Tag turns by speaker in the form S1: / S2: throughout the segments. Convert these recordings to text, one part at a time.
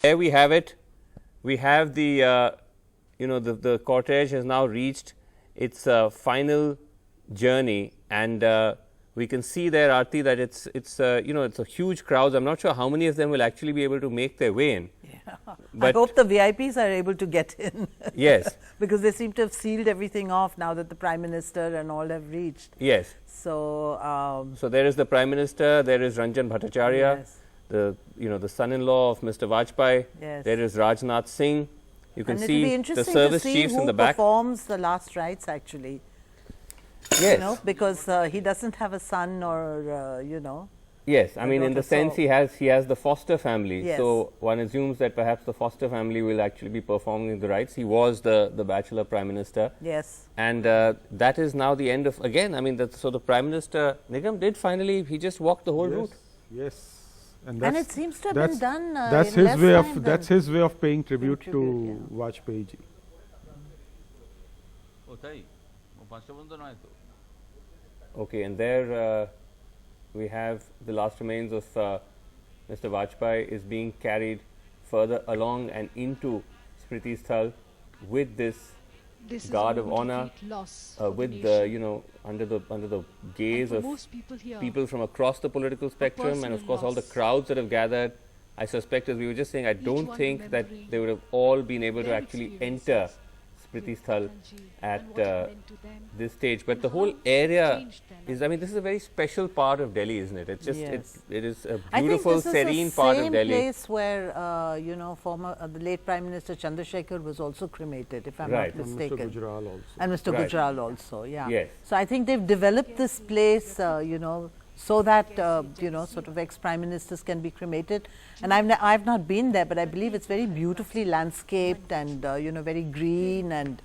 S1: There we have it. We have the, the cortege has now reached its final journey, and we can see there, Aarti, that it's a huge crowd. I'm not sure how many of them will actually be able to make their way in.
S2: Yeah. I hope the VIPs are able to get in.
S1: Yes.
S2: Because they seem to have sealed everything off now that the Prime Minister and all have reached.
S1: Yes.
S2: So,
S1: so there is the Prime Minister, there is Ranjan Bhattacharya,
S2: yes.
S1: the son-in-law of Mr. Vajpayee.
S2: Yes.
S1: There is Rajnath Singh. You can
S2: and
S1: see the service chiefs in the back.
S2: Performs the last rites actually.
S1: Yes.
S2: Because he doesn't have a son or
S1: Yes, I mean, in the sense he has the Foster family.
S2: Yes.
S1: So one assumes that perhaps the Foster family will actually be performing the rites. He was the bachelor Prime Minister.
S2: Yes.
S1: And that is now the end of, again, I mean, so the Prime Minister, Nigam did finally, he just walked the whole route.
S3: Yes.
S2: And it seems to have been done
S3: that's
S2: in
S3: his way
S2: less time
S3: of that's his way of paying tribute to Vajpayee ji.
S1: Okay, and there we have the last remains of Mr. Vajpayee is being carried further along and into Smriti Sthal with this guard of honor, with the under the gaze of people from across the political spectrum, and of course all the crowds that have gathered. I suspect, as we were just saying, I don't think that they would have all been able to actually enter Smriti Sthal at this stage, but the whole area is, I mean, this is a very special part of Delhi, isn't it? It's just, it is a beautiful, serene part of Delhi.
S2: I think this is the same place where, former, the late Prime Minister Chandrasekhar was also cremated, if I'm not mistaken.
S3: And Mr. Gujral also.
S2: And Mr. Gujral also, yeah.
S1: Yes.
S2: So I think they've developed this place, so that, sort of ex-prime ministers can be cremated. And I've not been there, but I believe it's very beautifully landscaped and, very green and,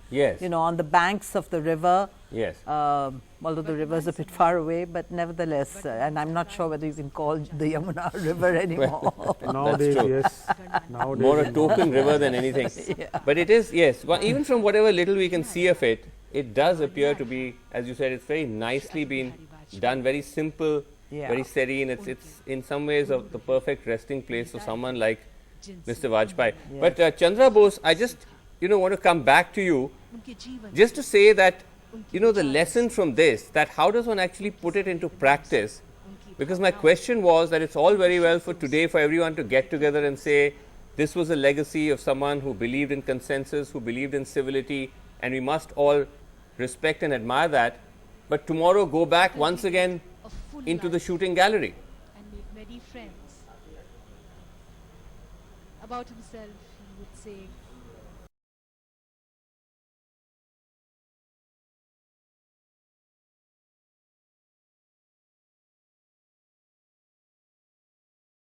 S2: on the banks of the river.
S1: Yes.
S2: Although the river is a bit far away, but nevertheless, and I'm not sure whether you can call the Yamuna river anymore.
S3: Nowadays, yes. Nowadays,
S1: more a token river than anything. But it is, yes, well, even from whatever little we can see of it, it does appear to be, as you said, it's very nicely been done, very simple, very serene. It's in some ways the perfect resting place for someone like Mr. Vajpayee. But Chandra Bose, I just want to come back to you just to say that the lesson from this, that how does one actually put it into practice? Because my question was that it's all very well for today for everyone to get together and say this was a legacy of someone who believed in consensus, who believed in civility, and we must all respect and admire that. But tomorrow go back once again into the shooting gallery.
S4: And make many friends. About himself, he would say,